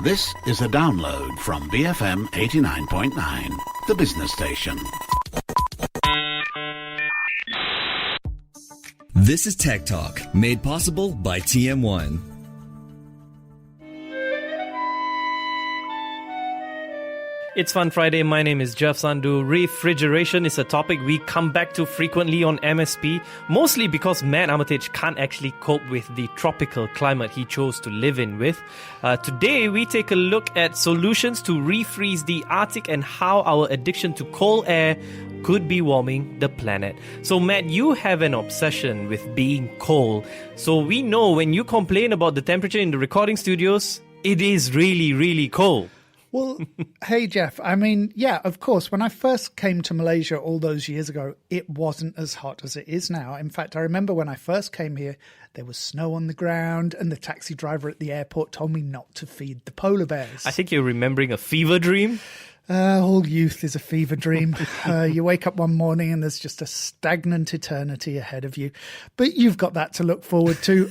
This is a download from BFM 89.9, the business station. This is Tech Talk, made possible by TM1. It's Fun Friday. My name is Jeff Sandhu. Refrigeration is a topic we come back to frequently on MSP, mostly because Matt Armitage can't actually cope with the tropical climate he chose to live in with. Today, we take a look at solutions to refreeze the Arctic and how our addiction to cold air could be warming the planet. So Matt, you have an obsession with being cold. So we know when you complain about the temperature in the recording studios, it is really, really cold. Well, hey, Jeff, I mean, yeah, of course, when I first came to Malaysia all those years ago, it wasn't as hot as it is now. In fact, I remember when I first came here, there was snow on the ground and the taxi driver at the airport told me not to feed the polar bears. I think you're remembering a fever dream. All youth is a fever dream. You wake up one morning and there's just a stagnant eternity ahead of you. But you've got that to look forward to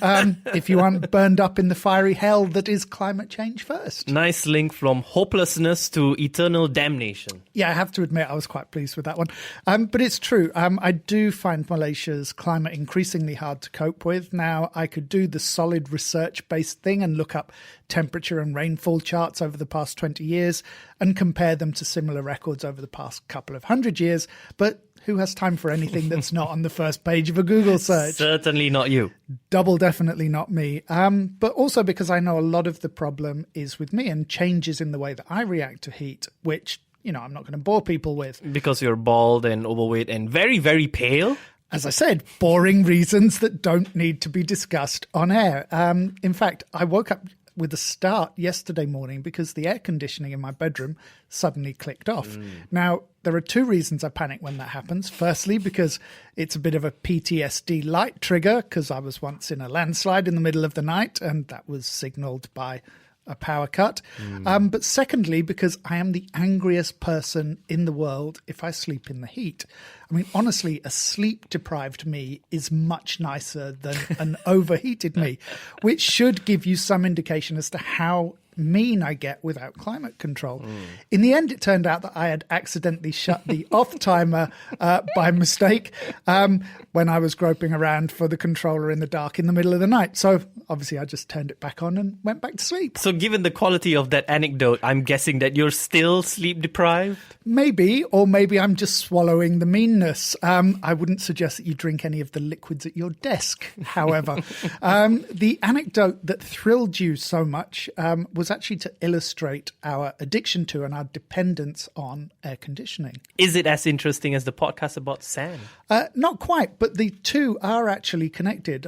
if you aren't burned up in the fiery hell that is climate change first. Nice link from hopelessness to eternal damnation. Yeah, I have to admit I was quite pleased with that one. But it's true. I do find Malaysia's climate increasingly hard to cope with. Now, I could do the solid research-based thing and look up temperature and rainfall charts over the past 20 years and compare them to similar records over the past couple of 100 years. But who has time for anything that's not on the first page of a Google search? Certainly not you. Double definitely not me. But also because I know a lot of the problem is with me and changes in the way that I react to heat, which, you know, I'm not going to bore people with. Because you're bald and overweight and very, very pale. As I said, boring reasons that don't need to be discussed on air. In fact, I woke up with a start yesterday morning because the air conditioning in my bedroom suddenly clicked off. Now, there are two reasons I panic when that happens. Firstly, because it's a bit of a PTSD light trigger, because I was once in a landslide in the middle of the night and that was signalled by a power cut. But secondly, because I am the angriest person in the world if I sleep in the heat. I mean, honestly, a sleep-deprived me is much nicer than an overheated me, which should give you some indication as to how mean I get without climate control. In the end, it turned out that I had accidentally shut the off timer by mistake when I was groping around for the controller in the dark in the middle of the night. So obviously I just turned it back on and went back to sleep. So given the quality of that anecdote, I'm guessing that you're still sleep deprived? Maybe, or maybe I'm just swallowing the meanness. I wouldn't suggest that you drink any of the liquids at your desk, however. The anecdote that thrilled you so much was actually to illustrate our addiction to and our dependence on air conditioning. Is it as interesting as the podcast about sand? Not quite, but the two are actually connected.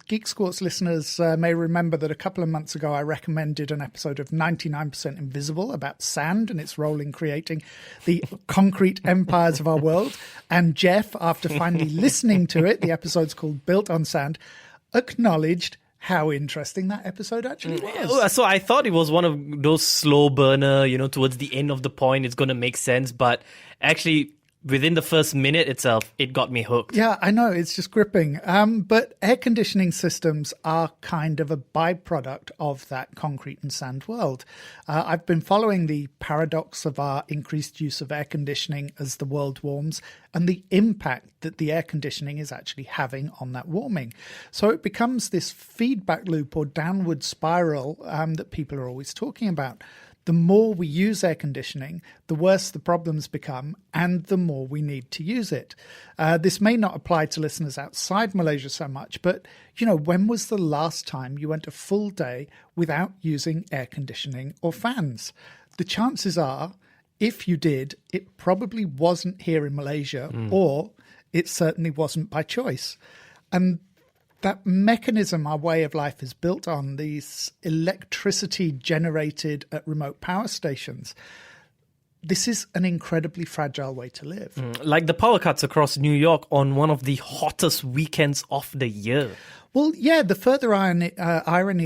Geek Squawks listeners may remember that a couple of months ago I recommended an episode of 99% Invisible about sand and its role in creating the concrete empires of our world. And Jeff, after finally listening to it, the episode's called Built on Sand, acknowledged how interesting that episode actually was. So I thought it was one of those slow burner, towards the end of the point, it's going to make sense. But actually, within the first minute itself, it got me hooked. Yeah, I know. It's just gripping. But air conditioning systems are kind of a byproduct of that concrete and sand world. I've been following the paradox of our increased use of air conditioning as the world warms and the impact that the air conditioning is actually having on that warming. So it becomes this feedback loop or downward spiral that people are always talking about. The more we use air conditioning, the worse the problems become and the more we need to use it. This may not apply to listeners outside Malaysia so much, but, when was the last time you went a full day without using air conditioning or fans? The chances are, if you did, it probably wasn't here in Malaysia or it certainly wasn't by choice. And that mechanism our way of life is built on, these electricity generated at remote power stations, this is an incredibly fragile way to live. Like the power cuts across New York on one of the hottest weekends of the year. Well, yeah, the further irony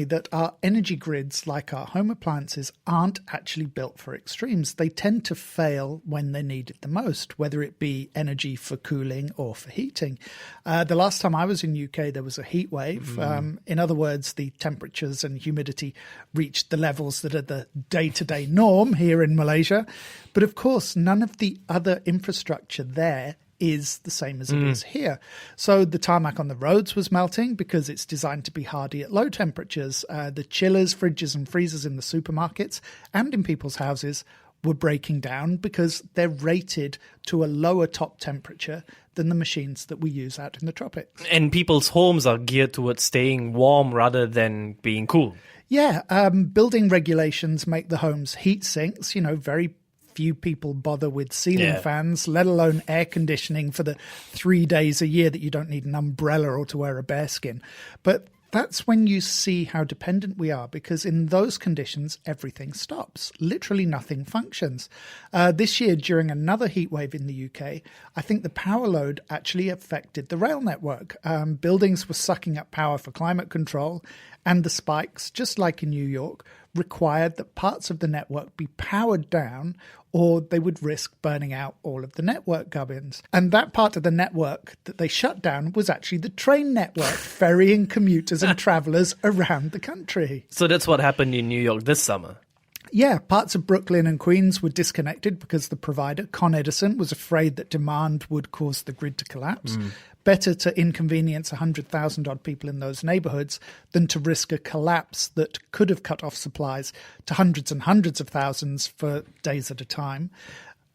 that our energy grids, like our home appliances, aren't actually built for extremes. They tend to fail when they're needed the most, whether it be energy for cooling or for heating. The last time I was in UK, there was a heat wave. In other words, the temperatures and humidity reached the levels that are the day-to-day norm here in Malaysia. But of course, none of the other infrastructure there is the same as it is here. So the tarmac on the roads was melting because it's designed to be hardy at low temperatures. The chillers, fridges and freezers in the supermarkets and in people's houses were breaking down because they're rated to a lower top temperature than the machines that we use out in the tropics. And people's homes are geared towards staying warm rather than being cool. Yeah, building regulations make the homes heat sinks, very few people bother with ceiling fans, let alone air conditioning for the 3 days a year that you don't need an umbrella or to wear a bearskin. But that's when you see how dependent we are, because in those conditions, everything stops. Literally nothing functions. This year, during another heat wave in the UK, I think the power load actually affected the rail network. Buildings were sucking up power for climate control, and the spikes, just like in New York, required that parts of the network be powered down or they would risk burning out all of the network gubbins. And that part of the network that they shut down was actually the train network, ferrying commuters and travellers around the country. So that's what happened in New York this summer. Yeah, parts of Brooklyn and Queens were disconnected because the provider, Con Edison, was afraid that demand would cause the grid to collapse. Better to inconvenience 100,000 odd people in those neighbourhoods than to risk a collapse that could have cut off supplies to hundreds and hundreds of thousands for days at a time.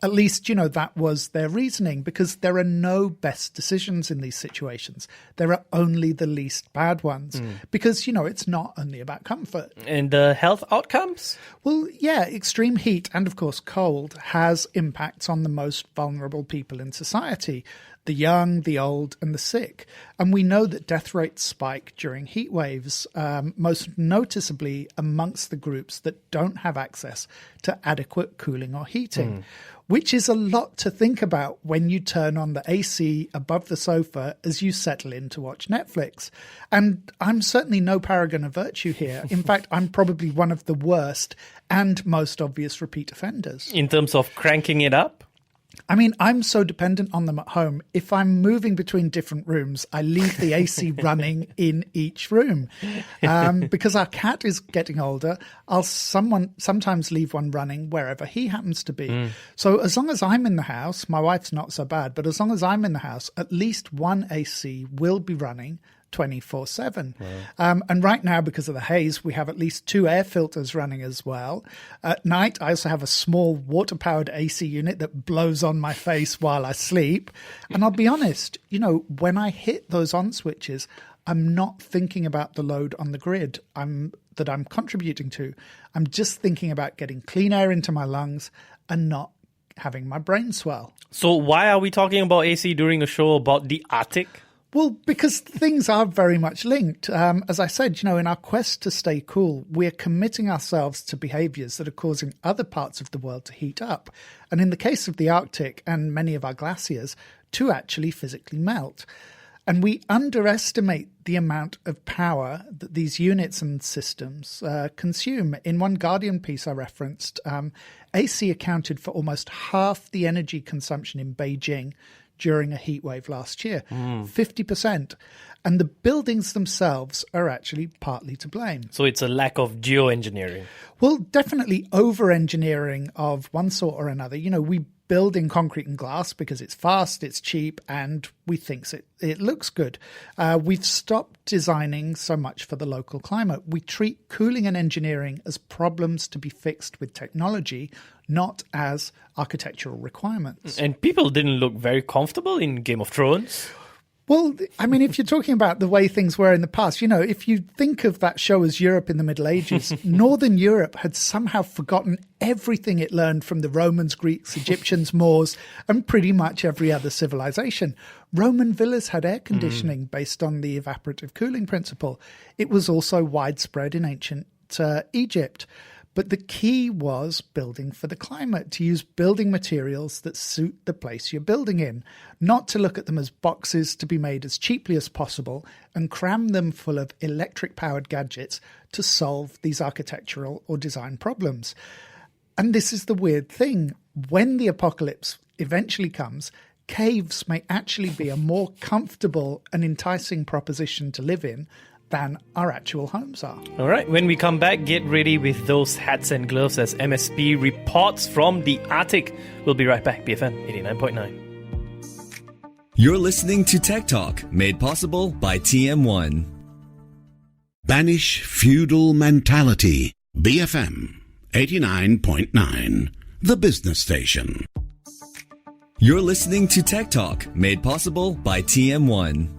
At least, that was their reasoning, because there are no best decisions in these situations. There are only the least bad ones, because, it's not only about comfort. And the health outcomes? Well, yeah, extreme heat and, of course, cold has impacts on the most vulnerable people in society. The young, the old, and the sick. And we know that death rates spike during heat waves, most noticeably amongst the groups that don't have access to adequate cooling or heating, which is a lot to think about when you turn on the AC above the sofa as you settle in to watch Netflix. And I'm certainly no paragon of virtue here. In fact, I'm probably one of the worst and most obvious repeat offenders. In terms of cranking it up? I mean, I'm so dependent on them at home. If I'm moving between different rooms, I leave the AC running in each room. Because our cat is getting older, I'll sometimes leave one running wherever he happens to be. So as long as I'm in the house, my wife's not so bad, but as long as I'm in the house, at least one AC will be running 24/7. And right now, because of the haze, we have at least 2 air filters running as well. At night, I also have a small water-powered AC unit that blows on my face while I sleep. And I'll be honest, when I hit those on switches, I'm not thinking about the load on the grid that I'm contributing to. I'm just thinking about getting clean air into my lungs and not having my brain swell. So why are we talking about AC during a show about the Arctic? Well, because things are very much linked. As I said, in our quest to stay cool, we're committing ourselves to behaviours that are causing other parts of the world to heat up. And in the case of the Arctic and many of our glaciers, to actually physically melt. And we underestimate the amount of power that these units and systems consume. In one Guardian piece I referenced, AC accounted for almost half the energy consumption in Beijing during a heat wave last year, 50%. And the buildings themselves are actually partly to blame. So it's a lack of geoengineering. Well, definitely over-engineering of one sort or another. We build in concrete and glass because it's fast, it's cheap, and we think it looks good. We've stopped designing so much for the local climate. We treat cooling and engineering as problems to be fixed with technology, not as architectural requirements. And people didn't look very comfortable in Game of Thrones. Well, I mean, if you're talking about the way things were in the past, if you think of that show as Europe in the Middle Ages, Northern Europe had somehow forgotten everything it learned from the Romans, Greeks, Egyptians, Moors, and pretty much every other civilization. Roman villas had air conditioning based on the evaporative cooling principle. It was also widespread in ancient Egypt. But the key was building for the climate, to use building materials that suit the place you're building in, not to look at them as boxes to be made as cheaply as possible and cram them full of electric-powered gadgets to solve these architectural or design problems. And this is the weird thing. When the apocalypse eventually comes, caves may actually be a more comfortable and enticing proposition to live in than our actual homes are. All right, when we come back, get ready with those hats and gloves as MSP reports from the Arctic. We'll be right back, BFM 89.9. You're listening to Tech Talk, made possible by TM1. Banish feudal mentality. BFM 89.9, the business station. You're listening to Tech Talk, made possible by TM1.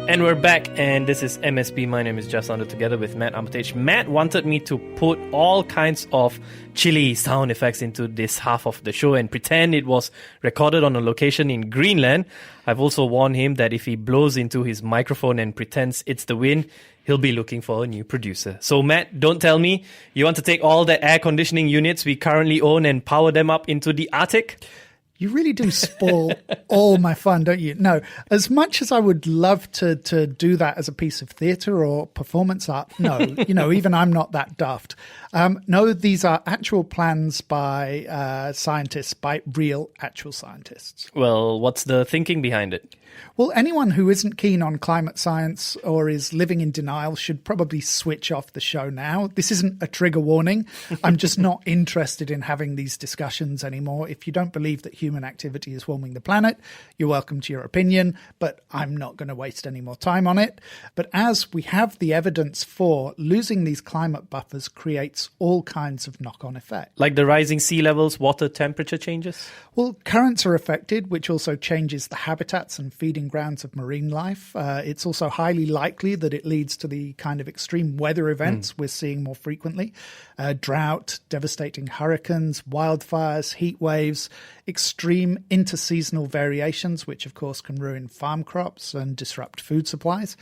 And we're back, and this is MSP. My name is Jeff Sander, together with Matt Armitage. Matt wanted me to put all kinds of chilly sound effects into this half of the show and pretend it was recorded on a location in Greenland. I've also warned him that if he blows into his microphone and pretends it's the wind, he'll be looking for a new producer. So Matt, don't tell me you want to take all the air conditioning units we currently own and power them up into the Arctic? You really do spoil all my fun, don't you? No, as much as I would love to do that as a piece of theatre or performance art, no, even I'm not that daft. No, these are actual plans by scientists, by real actual scientists. Well, what's the thinking behind it? Well, anyone who isn't keen on climate science or is living in denial should probably switch off the show now. This isn't a trigger warning. I'm just not interested in having these discussions anymore. If you don't believe that human activity is warming the planet, you're welcome to your opinion, but I'm not going to waste any more time on it. But as we have the evidence for, losing these climate buffers creates all kinds of knock-on effects. Like the rising sea levels, water temperature changes? Well, currents are affected, which also changes the habitats and feeding grounds of marine life. It's also highly likely that it leads to the kind of extreme weather events we're seeing more frequently. Drought, devastating hurricanes, wildfires, heat waves, extreme interseasonal variations, which of course can ruin farm crops and disrupt food supplies.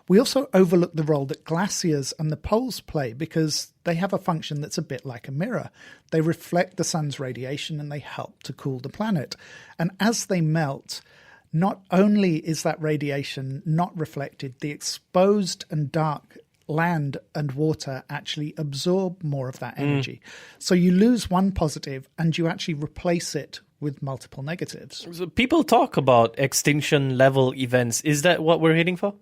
We also overlook the role that glaciers and the poles play because they have a function that's a bit like a mirror. They reflect the sun's radiation and they help to cool the planet. And as they melt, not only is that radiation not reflected, the exposed and dark land and water actually absorb more of that energy. So you lose one positive and you actually replace it with multiple negatives. So people talk about extinction level events. Is that what we're heading for?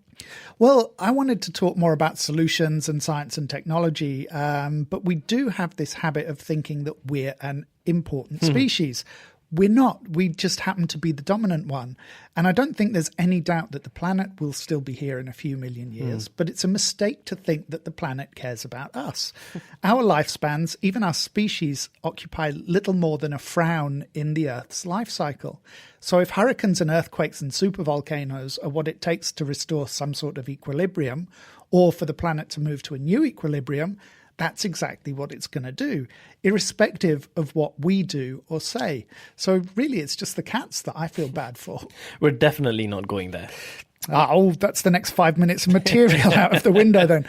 Well, I wanted to talk more about solutions and science and technology, but we do have this habit of thinking that we're an important species. We're not. We just happen to be the dominant one. And I don't think there's any doubt that the planet will still be here in a few million years, but it's a mistake to think that the planet cares about us. Our lifespans, even our species, occupy little more than a frown in the Earth's life cycle. So if hurricanes and earthquakes and supervolcanoes are what it takes to restore some sort of equilibrium, or for the planet to move to a new equilibrium, that's exactly what it's going to do, irrespective of what we do or say. So really, it's just the cats that I feel bad for. We're definitely not going there. Oh, that's the next 5 minutes of material out of the window then.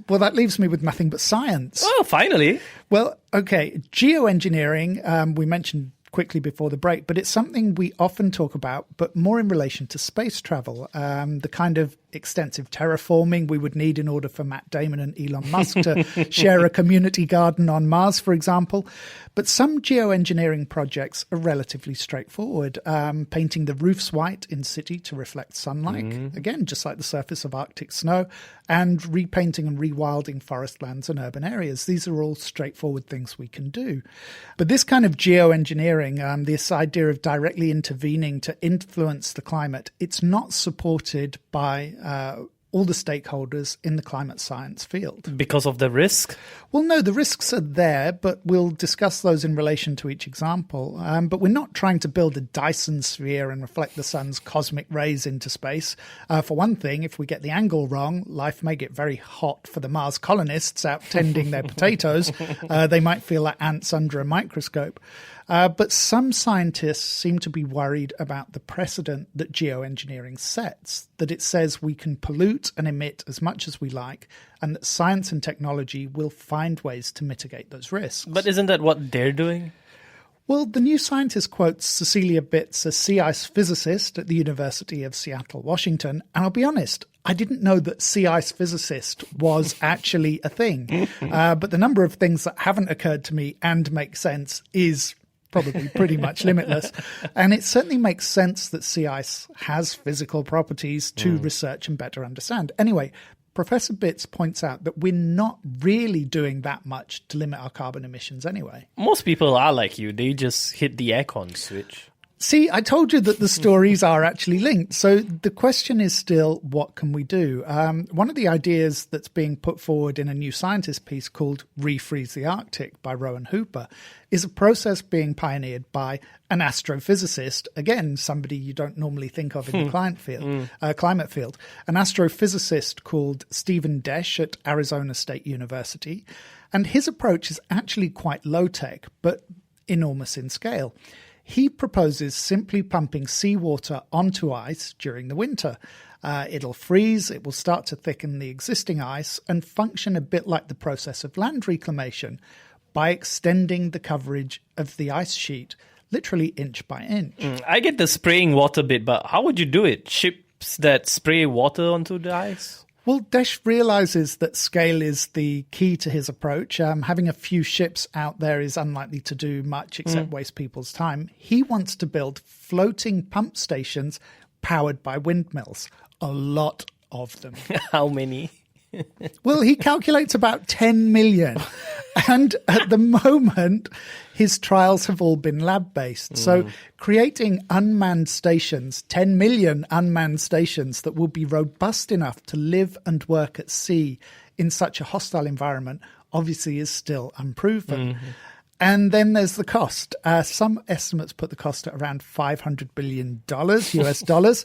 Well, that leaves me with nothing but science. Oh, finally. Well, okay, geoengineering, we mentioned quickly before the break, but it's something we often talk about, but more in relation to space travel, the kind of extensive terraforming we would need in order for Matt Damon and Elon Musk to share a community garden on Mars, for example. But some geoengineering projects are relatively straightforward. Painting the roofs white in city to reflect sunlight, again, just like the surface of Arctic snow, and repainting and rewilding forest lands and urban areas. These are all straightforward things we can do. But this kind of geoengineering, this idea of directly intervening to influence the climate, it's not supported by all the stakeholders in the climate science field. Because of the risk? Well, no, the risks are there, but we'll discuss those in relation to each example. But we're not trying to build a Dyson sphere and reflect the sun's cosmic rays into space. For one thing, if we get the angle wrong, life may get very hot for the Mars colonists out tending their potatoes. They might feel like ants under a microscope. But some scientists seem to be worried about the precedent that geoengineering sets, that it says we can pollute pollute and emit as much as we like, and that science and technology will find ways to mitigate those risks. But isn't that what they're doing? Well, the New Scientist quotes Cecilia Bitz, a sea ice physicist at the University of Seattle, Washington. And I'll be honest, I didn't know that sea ice physicist was actually a thing. But the number of things that haven't occurred to me and make sense is probably pretty much limitless. And it certainly makes sense that sea ice has physical properties to research and better understand. Anyway, Professor Bitz points out that we're not really doing that much to limit our carbon emissions anyway. Most people are like you. They just hit the aircon switch. See, I told you that the stories are actually linked. So the question is still, what can we do? One of the ideas that's being put forward in a New Scientist piece called Refreeze the Arctic by Rowan Hooper is a process being pioneered by an astrophysicist, again, somebody you don't normally think of in the climate field, an astrophysicist called Stephen Desch at Arizona State University. And his approach is actually quite low-tech, but enormous in scale. He proposes simply pumping seawater onto ice during the winter. It'll freeze, it will start to thicken the existing ice and function a bit like the process of land reclamation by extending the coverage of the ice sheet, literally inch by inch. I get the spraying water bit, but how would you do it? Ships that spray water onto the ice? Well, Desch realizes that scale is the key to his approach. Having a few ships out there is unlikely to do much except waste people's time. He wants to build floating pump stations powered by windmills. A lot of them. How many? Well, he calculates about 10 million. And at the moment, his trials have all been lab-based. So creating unmanned stations, 10 million unmanned stations that will be robust enough to live and work at sea in such a hostile environment, obviously is still unproven. And then there's the cost. Some estimates put the cost at around $500 billion US dollars,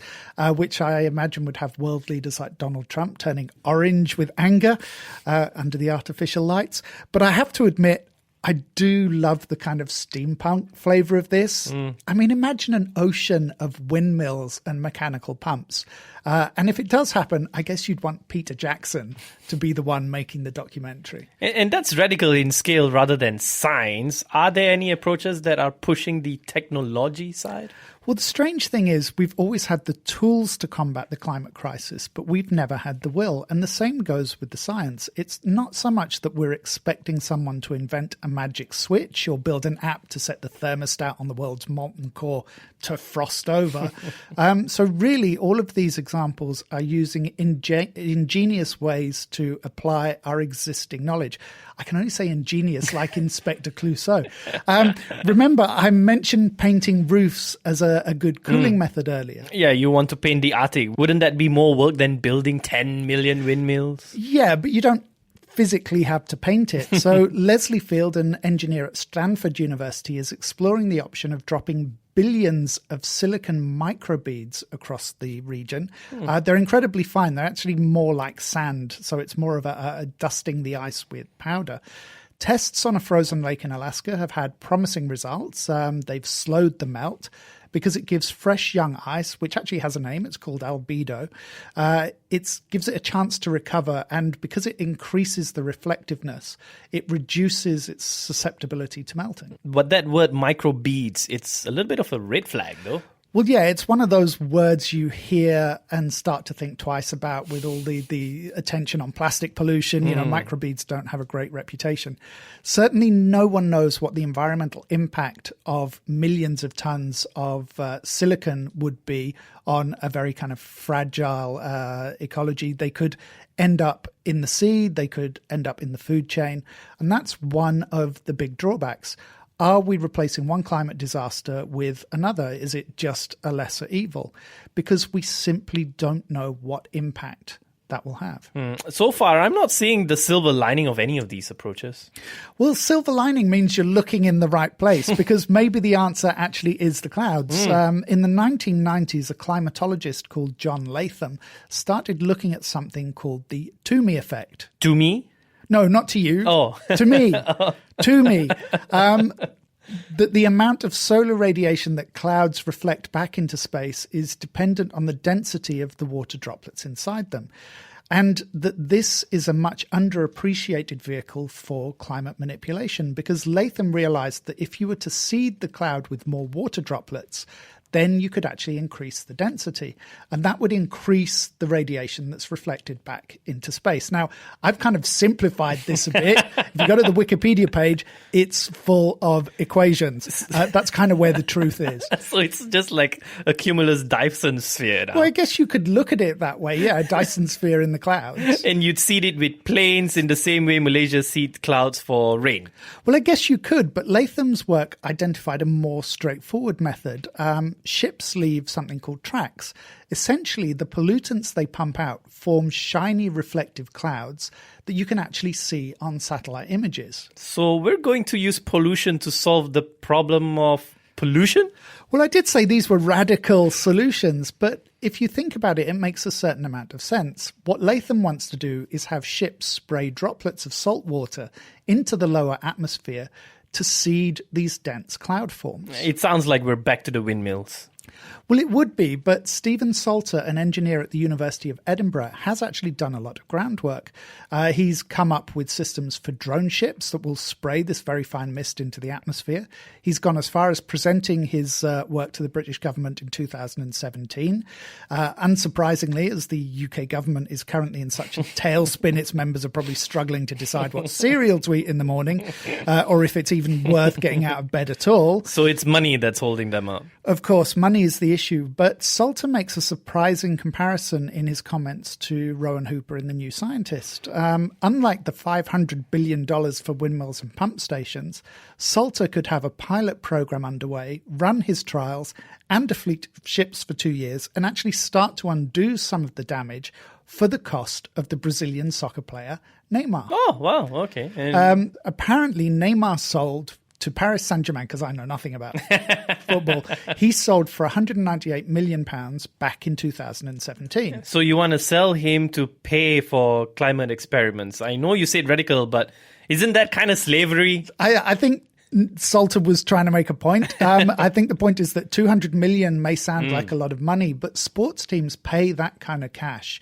which I imagine would have world leaders like Donald Trump turning orange with anger under the artificial lights. But I have to admit, I do love the kind of steampunk flavor of this. I mean, imagine an ocean of windmills and mechanical pumps. And if it does happen, I guess you'd want Peter Jackson to be the one making the documentary. And that's radical in scale rather than science. Are there any approaches that are pushing the technology side? Well, the strange thing is we've always had the tools to combat the climate crisis, but we've never had the will. And the same goes with the science. It's not so much that we're expecting someone to invent a magic switch or build an app to set the thermostat on the world's molten core to frost over. So really, all of these examples are using ingenious ways to apply our existing knowledge. I can only say ingenious like Inspector Clouseau. Remember, I mentioned painting roofs as a good cooling method earlier. Yeah, you want to paint the Arctic. Wouldn't that be more work than building 10 million windmills? Yeah, but you don't physically have to paint it. So Leslie Field, an engineer at Stanford University, is exploring the option of dropping billions of silicon microbeads across the region. They're incredibly fine. They're actually more like sand, so it's more of a dusting the ice with powder. Tests on a frozen lake in Alaska have had promising results. They've slowed the melt because it gives fresh young ice, which actually has a name, it's called albedo. It gives it a chance to recover, and because it increases the reflectiveness, it reduces its susceptibility to melting. But that word microbeads, it's a little bit of a red flag, though. Well, yeah, it's one of those words you hear and start to think twice about with all the attention on plastic pollution. You know, microbeads don't have a great reputation. Certainly no one knows what the environmental impact of millions of tons of silicon would be on a very kind of fragile ecology. They could end up in the sea, they could end up in the food chain, and that's one of the big drawbacks. Are we replacing one climate disaster with another? Is it just a lesser evil? Because we simply don't know what impact that will have. So far, I'm not seeing the silver lining of any of these approaches. Well, silver lining means you're looking in the right place because maybe the answer actually is the clouds. In the 1990s, a climatologist called John Latham started looking at something called the Toomey effect. To me? No, not to you. Oh. To me. To me. that the amount of solar radiation that clouds reflect back into space is dependent on the density of the water droplets inside them. And that this is a much underappreciated vehicle for climate manipulation, because Latham realized that if you were to seed the cloud with more water droplets, then you could actually increase the density. And that would increase the radiation that's reflected back into space. Now, I've kind of simplified this a bit. If you go to the Wikipedia page, it's full of equations. That's kind of where the truth is. So it's just like a cumulus Dyson sphere now. Well, I guess you could look at it that way. Yeah, a Dyson sphere in the clouds. And you'd seed it with planes in the same way Malaysia seed clouds for rain. Well, I guess you could, but Latham's work identified a more straightforward method. Ships leave something called tracks. Essentially, the pollutants they pump out form shiny reflective clouds that you can actually see on satellite images. So we're going to use pollution to solve the problem of pollution? Well, I did say these were radical solutions, but if you think about it, it makes a certain amount of sense. What Latham wants to do is have ships spray droplets of salt water into the lower atmosphere to seed these dense cloud forms. It sounds like we're back to the windmills. Well, it would be, but Stephen Salter, an engineer at the University of Edinburgh, has actually done a lot of groundwork. He's come up with systems for drone ships that will spray this very fine mist into the atmosphere. He's gone as far as presenting his work to the British government in 2017. Unsurprisingly, as the UK government is currently in such a tailspin, its members are probably struggling to decide what cereal to eat in the morning, or if it's even worth getting out of bed at all. So it's money that's holding them up. Of course, money is the issue, but Salter makes a surprising comparison in his comments to Rowan Hooper in The New Scientist. Unlike the $500 billion for windmills and pump stations, Salter could have a pilot program underway, run his trials and a fleet of ships for 2 years, and actually start to undo some of the damage for the cost of the Brazilian soccer player Neymar. Oh, wow, okay. Apparently, Neymar sold to Paris Saint-Germain, because I know nothing about football, he sold for £198 million back in 2017. So you want to sell him to pay for climate experiments. I know you said radical, but isn't that kind of slavery? I think Salter was trying to make a point. I think the point is that 200 million may sound like a lot of money, but sports teams pay that kind of cash.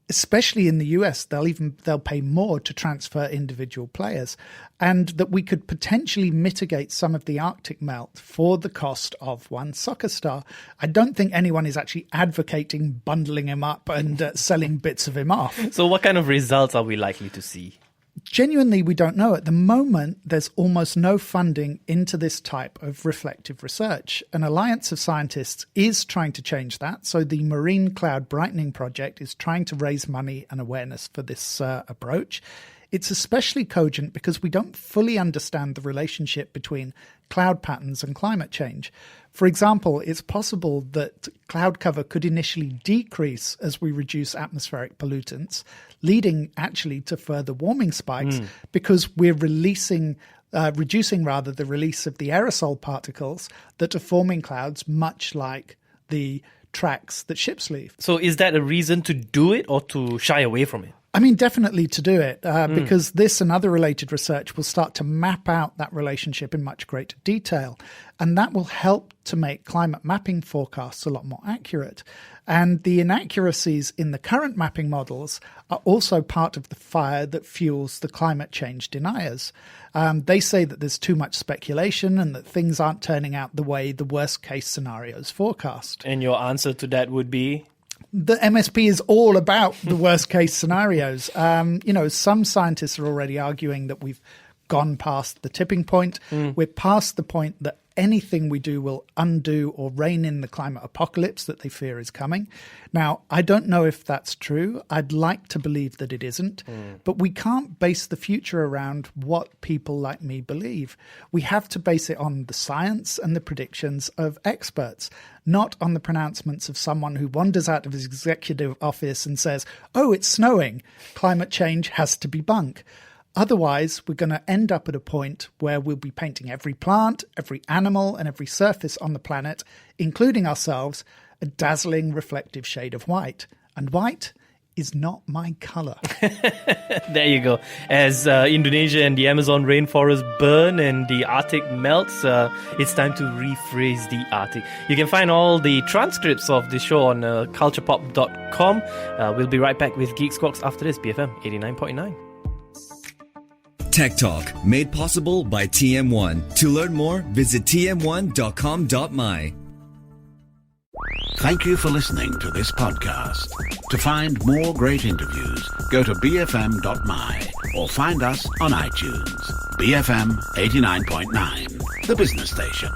Especially in the US, they'll pay more to transfer individual players, and that we could potentially mitigate some of the Arctic melt for the cost of one soccer star. I don't think anyone is actually advocating bundling him up and selling bits of him off. So what kind of results are we likely to see? Genuinely, we don't know. At the moment, there's almost no funding into this type of reflective research. An alliance of scientists is trying to change that. So the Marine Cloud Brightening Project is trying to raise money and awareness for this approach. It's especially cogent because we don't fully understand the relationship between cloud patterns and climate change. For example, it's possible that cloud cover could initially decrease as we reduce atmospheric pollutants, leading actually to further warming spikes because we're reducing the release of the aerosol particles that are forming clouds, much like the tracks that ships leave. So is that a reason to do it or to shy away from it? I mean, definitely to do it, because this and other related research will start to map out that relationship in much greater detail. And that will help to make climate mapping forecasts a lot more accurate. And the inaccuracies in the current mapping models are also part of the fire that fuels the climate change deniers. They say that there's too much speculation and that things aren't turning out the way the worst case scenarios forecast. And your answer to that would be? The MSP is all about the worst case scenarios. Some scientists are already arguing that we've gone past the tipping point. We're past the point that anything we do will undo or rein in the climate apocalypse that they fear is coming. Now, I don't know if that's true. I'd like to believe that it isn't, but we can't base the future around what people like me believe. We have to base it on the science and the predictions of experts, not on the pronouncements of someone who wanders out of his executive office and says, "Oh, it's snowing. Climate change has to be bunk." Otherwise, we're going to end up at a point where we'll be painting every plant, every animal, and every surface on the planet, including ourselves, a dazzling reflective shade of white. And white is not my color. There you go. As Indonesia and the Amazon rainforest burn and the Arctic melts, it's time to rephrase the Arctic. You can find all the transcripts of the show on culturepop.com. We'll be right back with Geek Squawks after this, BFM 89.9. Tech Talk, made possible by TM1. To learn more, visit tm1.com.my. Thank you for listening to this podcast. To find more great interviews, go to bfm.my or find us on iTunes. BFM 89.9, the business station.